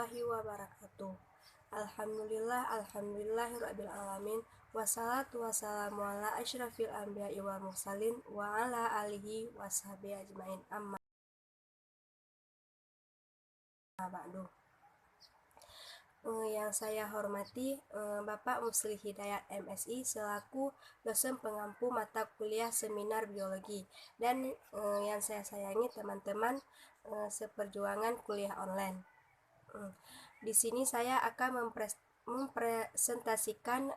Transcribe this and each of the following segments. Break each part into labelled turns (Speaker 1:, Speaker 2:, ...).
Speaker 1: warahmatullahi wabarakatuh. Alhamdulillahirabbil alamin. Wassalatu wassalamu ala asyrafil anbiya'i wal mursalin wa ala alihi washabihi ajmain. Amma ba'du. Yang saya hormati Bapak Muslih Hidayat MSI selaku dosen pengampu mata kuliah seminar biologi, dan yang saya sayangi teman-teman seperjuangan kuliah online. Di sini saya akan mempresentasikan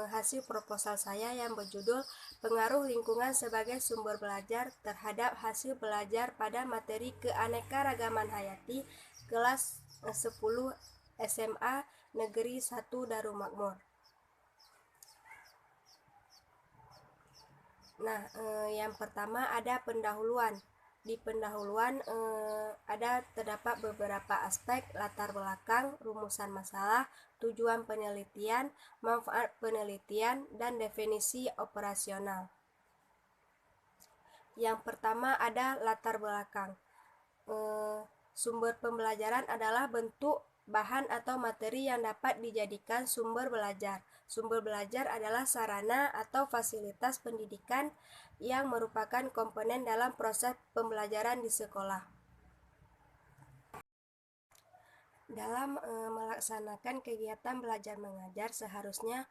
Speaker 1: hasil proposal saya yang berjudul Pengaruh Lingkungan sebagai Sumber Belajar terhadap Hasil Belajar pada Materi Keanekaragaman Hayati kelas 10 SMA Negeri 1 Darul Makmur. Nah, yang pertama ada pendahuluan. Di pendahuluan terdapat beberapa aspek: latar belakang, rumusan masalah, tujuan penelitian, manfaat penelitian, dan definisi operasional. Yang pertama ada latar belakang. Sumber pembelajaran adalah bentuk, bahan atau materi yang dapat dijadikan sumber belajar. Sumber belajar adalah sarana atau fasilitas pendidikan yang merupakan komponen dalam proses pembelajaran di sekolah. Dalam melaksanakan kegiatan belajar mengajar, seharusnya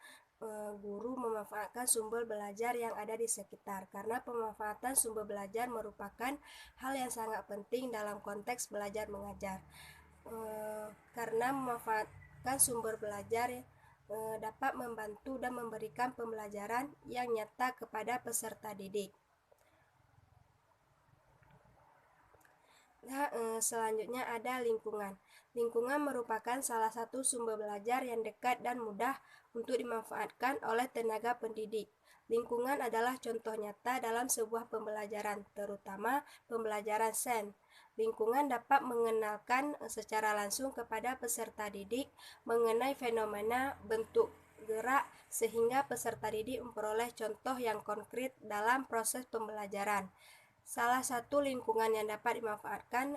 Speaker 1: guru memanfaatkan sumber belajar yang ada di sekitar, karena pemanfaatan sumber belajar merupakan hal yang sangat penting dalam konteks belajar mengajar. Karena memanfaatkan sumber belajar dapat membantu dan memberikan pembelajaran yang nyata kepada peserta didik. Nah, selanjutnya ada lingkungan. Lingkungan merupakan salah satu sumber belajar yang dekat dan mudah untuk dimanfaatkan oleh tenaga pendidik. Lingkungan adalah contoh nyata dalam sebuah pembelajaran, terutama pembelajaran sains. Lingkungan dapat mengenalkan secara langsung kepada peserta didik mengenai fenomena, bentuk, gerak, sehingga peserta didik memperoleh contoh yang konkret dalam proses pembelajaran. Salah satu lingkungan yang dapat dimanfaatkan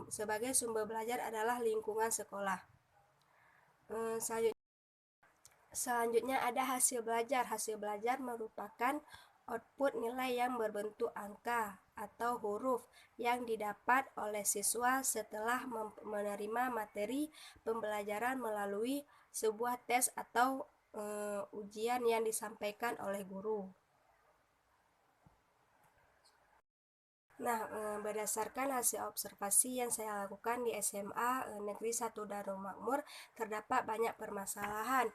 Speaker 1: sebagai sumber belajar adalah lingkungan sekolah. Selanjutnya ada hasil belajar. Hasil belajar merupakan output nilai yang berbentuk angka atau huruf yang didapat oleh siswa setelah menerima materi pembelajaran melalui sebuah tes atau ujian yang disampaikan oleh guru. Nah, berdasarkan hasil observasi yang saya lakukan di SMA Negeri 1 Darul Makmur, terdapat banyak permasalahan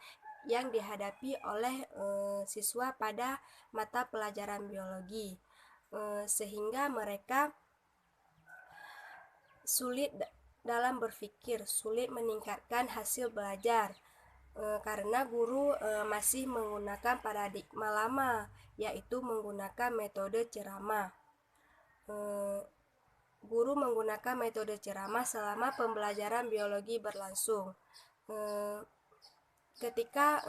Speaker 1: yang dihadapi oleh siswa pada mata pelajaran biologi, sehingga mereka sulit dalam berpikir, sulit meningkatkan hasil belajar, karena guru masih menggunakan paradigma lama, yaitu menggunakan metode ceramah. Guru menggunakan metode ceramah selama pembelajaran biologi berlangsung. Ketika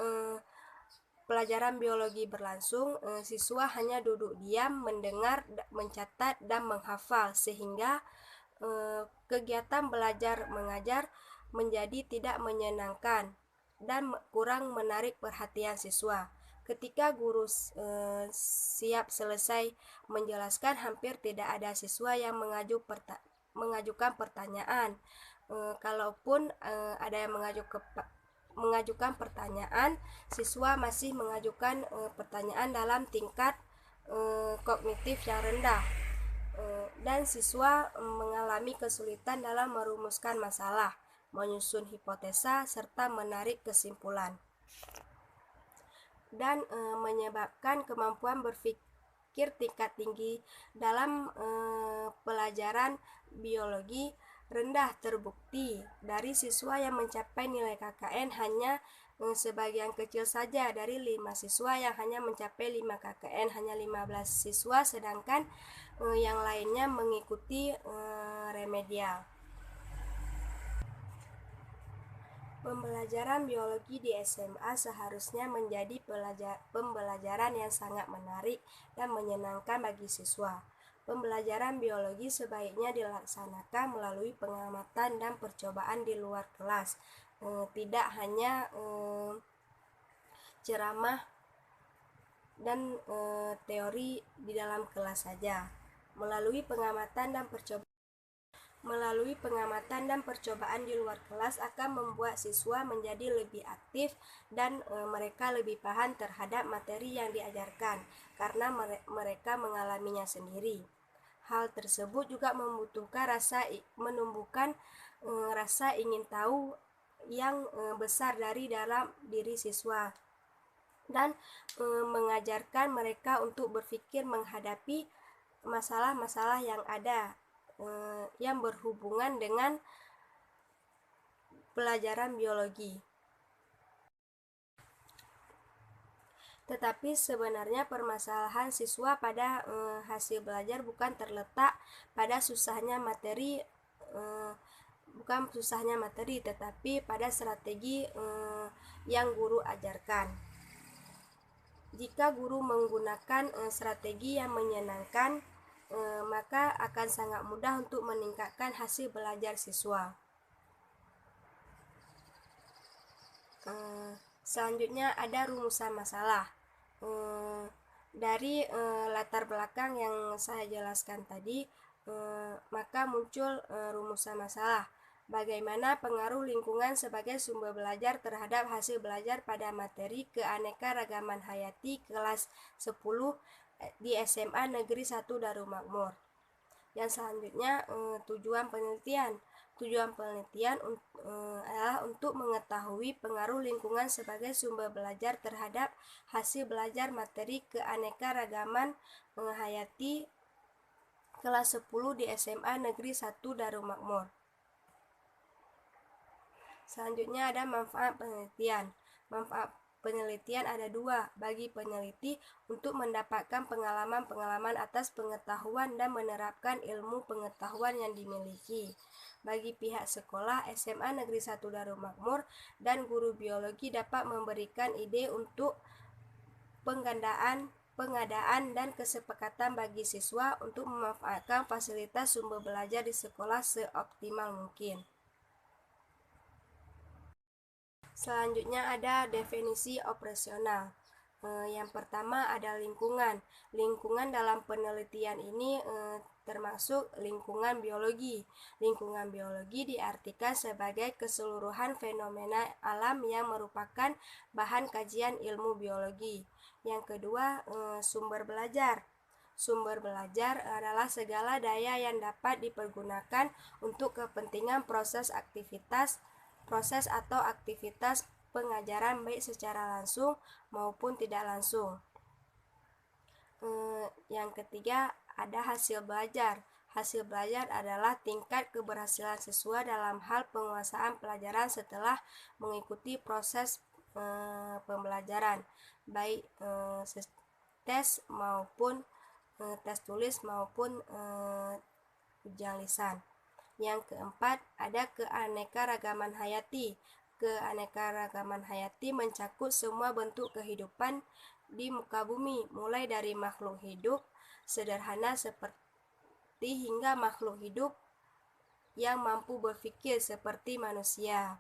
Speaker 1: pelajaran biologi berlangsung, siswa hanya duduk diam, mendengar, mencatat, dan menghafal, sehingga kegiatan belajar mengajar menjadi tidak menyenangkan dan kurang menarik perhatian siswa. Ketika guru siap selesai menjelaskan, hampir tidak ada siswa yang mengajukan pertanyaan. Kalaupun ada yang mengajukan pertanyaan, siswa masih mengajukan pertanyaan dalam tingkat kognitif yang rendah, dan siswa mengalami kesulitan dalam merumuskan masalah, menyusun hipotesa, serta menarik kesimpulan, dan menyebabkan kemampuan berpikir tingkat tinggi dalam pelajaran biologi rendah. Terbukti dari siswa yang mencapai nilai KKN hanya sebagian kecil saja. Dari 5 siswa yang hanya mencapai 5 KKN, hanya 15 siswa, sedangkan yang lainnya mengikuti remedial. Pembelajaran biologi di SMA seharusnya menjadi pembelajaran yang sangat menarik dan menyenangkan bagi siswa. Pembelajaran biologi sebaiknya dilaksanakan melalui pengamatan dan percobaan di luar kelas, tidak hanya ceramah dan teori di dalam kelas saja. Melalui pengamatan dan percobaan di luar kelas akan membuat siswa menjadi lebih aktif dan mereka lebih paham terhadap materi yang diajarkan karena mereka mengalaminya sendiri. Hal tersebut juga menumbuhkan rasa ingin tahu yang besar dari dalam diri siswa dan mengajarkan mereka untuk berpikir menghadapi masalah-masalah yang ada yang berhubungan dengan pelajaran biologi. Tetapi sebenarnya permasalahan siswa pada hasil belajar bukan terletak pada susahnya materi, tetapi pada strategi yang guru ajarkan. Jika guru menggunakan strategi yang menyenangkan, maka akan sangat mudah untuk meningkatkan hasil belajar siswa. Selanjutnya ada rumusan masalah. Dari latar belakang yang saya jelaskan tadi, maka muncul rumusan masalah. Bagaimana pengaruh lingkungan sebagai sumber belajar terhadap hasil belajar pada materi keanekaragaman hayati kelas 10 di SMA Negeri 1 Darul Makmur. Yang selanjutnya tujuan penelitian. Tujuan penelitian adalah untuk mengetahui pengaruh lingkungan sebagai sumber belajar terhadap hasil belajar materi keanekaragaman hayati kelas 10 di SMA Negeri 1 Darul Makmur. Selanjutnya ada manfaat penelitian. Manfaat penelitian ada dua bagi peneliti: untuk mendapatkan pengalaman-pengalaman atas pengetahuan dan menerapkan ilmu pengetahuan yang dimiliki. Bagi pihak sekolah, SMA Negeri 1 Darul Makmur dan guru biologi dapat memberikan ide untuk pengadaan dan kesepakatan bagi siswa untuk memanfaatkan fasilitas sumber belajar di sekolah seoptimal mungkin. Selanjutnya ada definisi operasional. Yang pertama ada lingkungan. Lingkungan dalam penelitian ini termasuk lingkungan biologi. Lingkungan biologi diartikan sebagai keseluruhan fenomena alam yang merupakan bahan kajian ilmu biologi. Yang kedua, sumber belajar. Sumber belajar adalah segala daya yang dapat dipergunakan untuk kepentingan proses atau aktivitas pengajaran baik secara langsung maupun tidak langsung. Yang ketiga ada hasil belajar. Hasil belajar adalah tingkat keberhasilan siswa dalam hal penguasaan pelajaran setelah mengikuti proses pembelajaran, baik tes maupun tes tulis maupun ujian lisan. Yang keempat ada keanekaragaman hayati. Keanekaragaman hayati mencakup semua bentuk kehidupan di muka bumi, mulai dari makhluk hidup sederhana seperti hingga makhluk hidup yang mampu berpikir seperti manusia.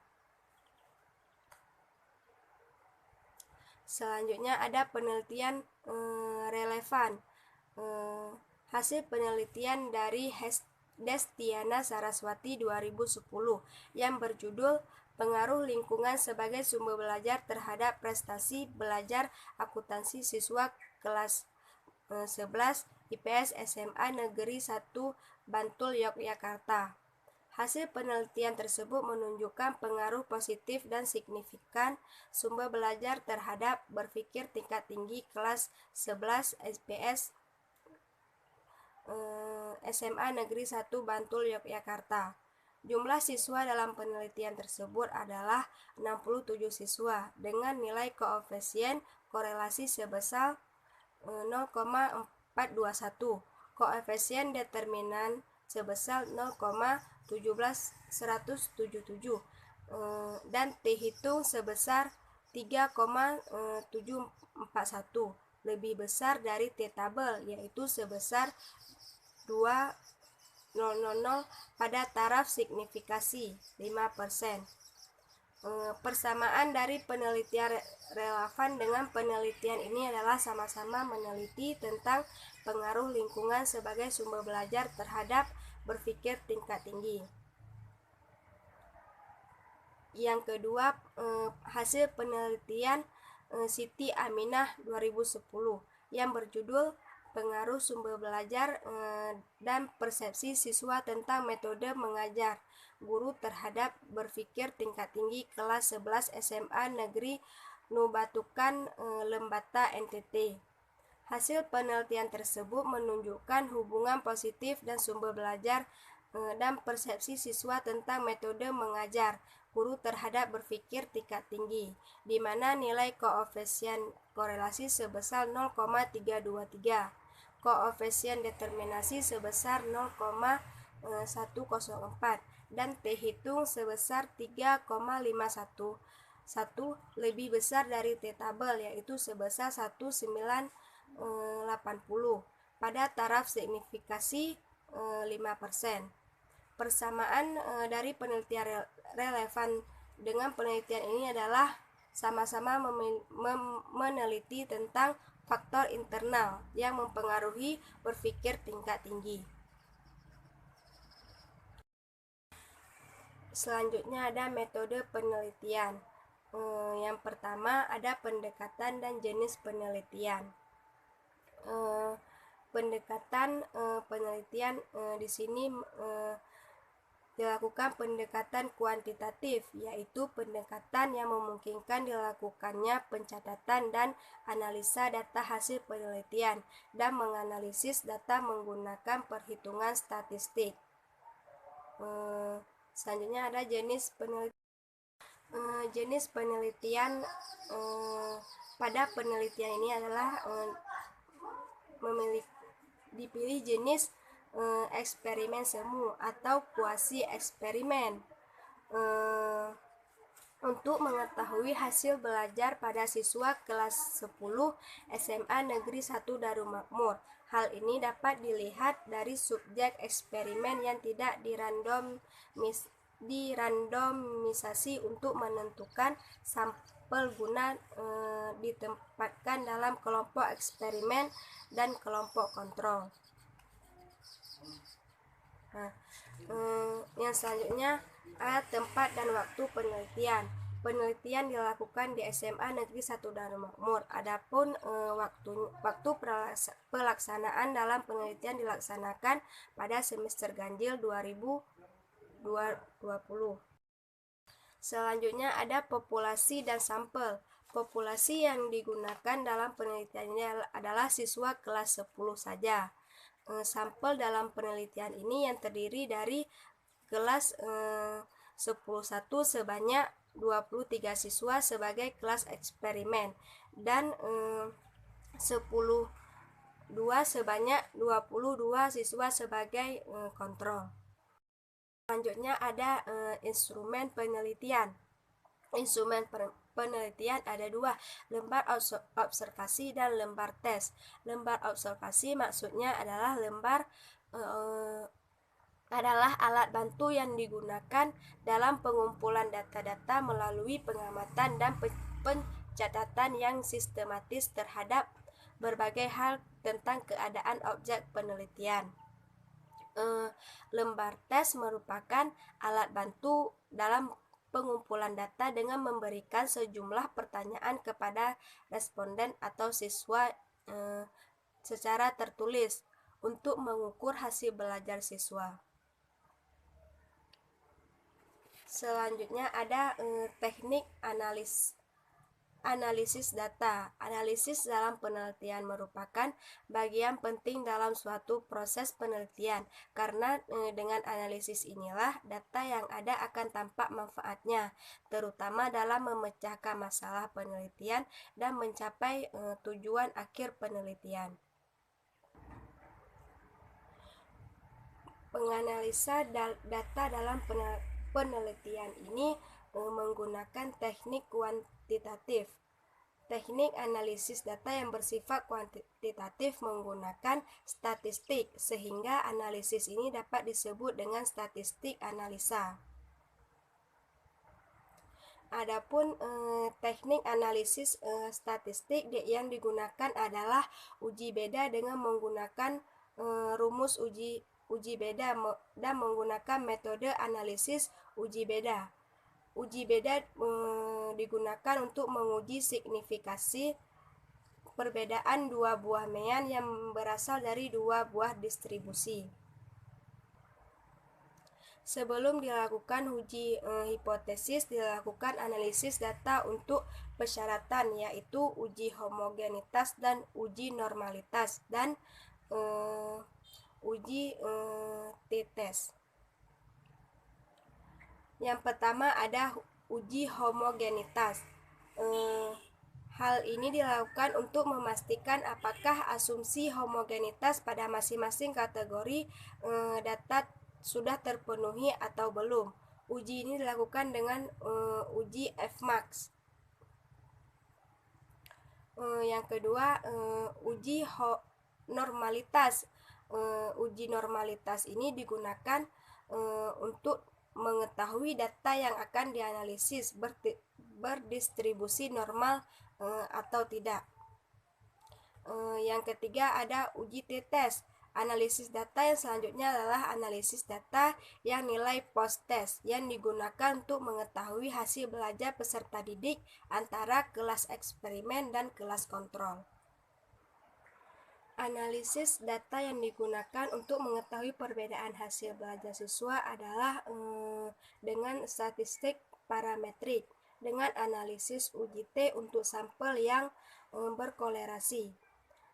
Speaker 1: Selanjutnya ada penelitian relevan. Hasil penelitian dari Destiana Saraswati 2010 yang berjudul Pengaruh Lingkungan sebagai Sumber Belajar terhadap Prestasi Belajar Akuntansi Siswa Kelas 11 IPS SMA Negeri 1 Bantul, Yogyakarta. Hasil penelitian tersebut menunjukkan pengaruh positif dan signifikan sumber belajar terhadap berpikir tingkat tinggi kelas 11 IPS SMA Negeri 1 Bantul, Yogyakarta. Jumlah siswa dalam penelitian tersebut adalah 67 siswa dengan nilai koefisien korelasi sebesar 0,421, koefisien determinan sebesar 0,17177 dan T hitung sebesar 3,741, lebih besar dari T tabel yaitu sebesar pada taraf signifikasi 5%. Persamaan dari penelitian relevan dengan penelitian ini adalah sama-sama meneliti tentang pengaruh lingkungan sebagai sumber belajar terhadap berpikir tingkat tinggi. Yang kedua, hasil penelitian Siti Aminah 2010 yang berjudul Pengaruh Sumber Belajar dan Persepsi Siswa tentang Metode Mengajar Guru terhadap Berpikir Tingkat Tinggi kelas 11 SMA Negeri Nubatukan Lembata NTT. Hasil penelitian tersebut menunjukkan hubungan positif dan sumber belajar dan persepsi siswa tentang metode mengajar guru terhadap berpikir tingkat tinggi, di mana nilai koefisien korelasi sebesar 0,323, koefisien determinasi sebesar 0,104, dan T hitung sebesar 3,511, lebih besar dari T tabel, yaitu sebesar 1980 pada taraf signifikasi 5%. Persamaan dari penelitian relevan dengan penelitian ini adalah sama-sama meneliti tentang faktor internal yang mempengaruhi berpikir tingkat tinggi. Selanjutnya ada metode penelitian. Yang pertama ada pendekatan dan jenis penelitian. Pendekatan penelitian di sini dilakukan pendekatan kuantitatif, yaitu pendekatan yang memungkinkan dilakukannya pencatatan dan analisa data hasil penelitian dan menganalisis data menggunakan perhitungan statistik. Selanjutnya ada jenis penelitian. Jenis penelitian pada penelitian ini adalah dipilih jenis eksperimen semu atau kuasi eksperimen untuk mengetahui hasil belajar pada siswa kelas 10 SMA Negeri 1 Darumakmur. Hal ini dapat dilihat dari subjek eksperimen yang tidak dirandomisasi untuk menentukan sampel guna ditempatkan dalam kelompok eksperimen dan kelompok kontrol. Yang selanjutnya ada tempat dan waktu penelitian. Penelitian dilakukan di SMA Negeri 1 Darumakmur. Adapun waktu pelaksanaan dalam penelitian dilaksanakan pada semester ganjil 2020. Selanjutnya ada populasi dan sampel. Populasi yang digunakan dalam penelitian ini adalah siswa kelas 10 saja. Sampel dalam penelitian ini yang terdiri dari kelas 10.1 sebanyak 23 siswa sebagai kelas eksperimen dan 10.2 sebanyak 22 siswa sebagai kontrol. Selanjutnya ada instrumen penelitian. Instrumen penelitian ada dua, lembar observasi dan lembar tes. Lembar observasi maksudnya adalah adalah alat bantu yang digunakan dalam pengumpulan data-data melalui pengamatan dan pencatatan yang sistematis terhadap berbagai hal tentang keadaan objek penelitian. Lembar tes merupakan alat bantu dalam pengumpulan data dengan memberikan sejumlah pertanyaan kepada responden atau siswa secara tertulis untuk mengukur hasil belajar siswa. Selanjutnya ada teknik analisis data. Analisis dalam penelitian merupakan bagian penting dalam suatu proses penelitian, karena dengan analisis inilah data yang ada akan tampak manfaatnya, terutama dalam memecahkan masalah penelitian dan mencapai tujuan akhir penelitian. Penganalisa data dalam penelitian ini menggunakan teknik kuantitatif. teknik analisis data yang bersifat kuantitatif menggunakan statistik, sehingga analisis ini dapat disebut dengan statistik analisa. Adapun teknik analisis statistik yang digunakan adalah uji beda dengan menggunakan rumus uji beda dan menggunakan metode analisis uji beda. Uji beda digunakan untuk menguji signifikasi perbedaan dua buah mean yang berasal dari dua buah distribusi. Sebelum dilakukan uji hipotesis, dilakukan analisis data untuk persyaratan, yaitu uji homogenitas dan uji normalitas dan uji t-test. Yang pertama ada uji homogenitas. Hal ini dilakukan untuk memastikan apakah asumsi homogenitas pada masing-masing kategori data sudah terpenuhi atau belum. Uji ini dilakukan dengan uji Fmax. Yang kedua, uji normalitas. Uji normalitas ini digunakan untuk mengetahui data yang akan dianalisis berdistribusi normal atau tidak. Yang ketiga ada uji t-test. Analisis data yang selanjutnya adalah analisis data yang nilai post-test yang digunakan untuk mengetahui hasil belajar peserta didik antara kelas eksperimen dan kelas kontrol. Analisis data yang digunakan untuk mengetahui perbedaan hasil belajar siswa adalah dengan statistik parametrik, dengan analisis uji T untuk sampel yang berkolerasi.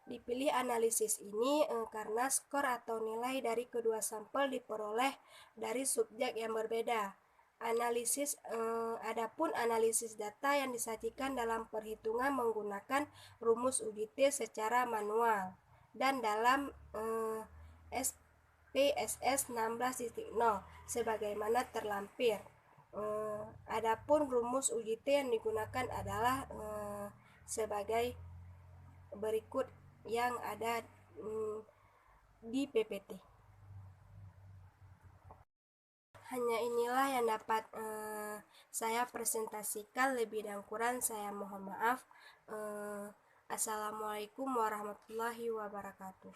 Speaker 1: Dipilih analisis ini karena skor atau nilai dari kedua sampel diperoleh dari subjek yang berbeda. Adapun analisis data yang disajikan dalam perhitungan menggunakan rumus uji T secara manual dan dalam SPSS 16.0 sebagaimana terlampir. Adapun rumus uji T yang digunakan adalah sebagai berikut yang ada di PPT. Hanya inilah yang dapat saya presentasikan, lebih dan kurang saya mohon maaf. Assalamualaikum warahmatullahi wabarakatuh.